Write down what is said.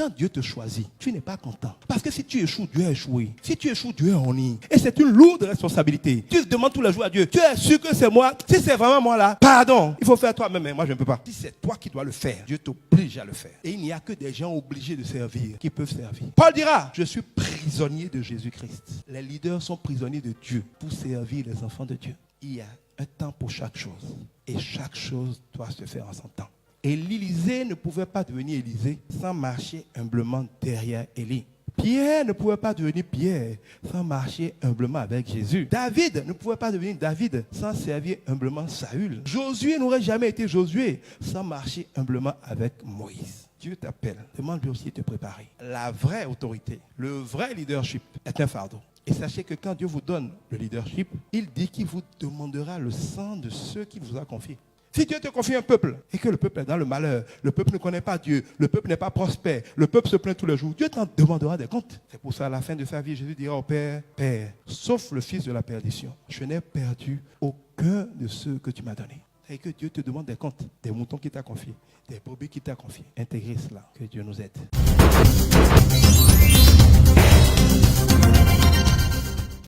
Quand Dieu te choisit, tu n'es pas content. Parce que si tu échoues, Dieu a échoué. Si tu échoues, Dieu a honni. Et c'est une lourde responsabilité. Tu demandes tous les jours à Dieu, tu es sûr que c'est moi? Si c'est vraiment moi là, pardon, il faut faire toi-même, mais moi je ne peux pas. Si c'est toi qui dois le faire, Dieu t'oblige à le faire. Et il n'y a que des gens obligés de servir qui peuvent servir. Paul dira, je suis prisonnier de Jésus-Christ. Les leaders sont prisonniers de Dieu pour servir les enfants de Dieu. Il y a un temps pour chaque chose. Et chaque chose doit se faire en son temps. Et l'Élysée ne pouvait pas devenir Élysée sans marcher humblement derrière Élie. Pierre ne pouvait pas devenir Pierre sans marcher humblement avec Jésus. David ne pouvait pas devenir David sans servir humblement Saül. Josué n'aurait jamais été Josué sans marcher humblement avec Moïse. Dieu t'appelle, demande-lui aussi de te préparer. La vraie autorité, le vrai leadership est un fardeau. Et sachez que quand Dieu vous donne le leadership, il dit qu'il vous demandera le sang de ceux qui vous a confié. Si Dieu te confie un peuple et que le peuple est dans le malheur, le peuple ne connaît pas Dieu, le peuple n'est pas prospère, le peuple se plaint tous les jours, Dieu t'en demandera des comptes. C'est pour ça, à la fin de sa vie, Jésus dira au Père, Père, sauf le fils de la perdition, je n'ai perdu aucun de ceux que tu m'as donnés. Et que Dieu te demande des comptes, des moutons qu'il t'a confiés, des brebis qu'il t'a confiés. Intégrez cela, que Dieu nous aide.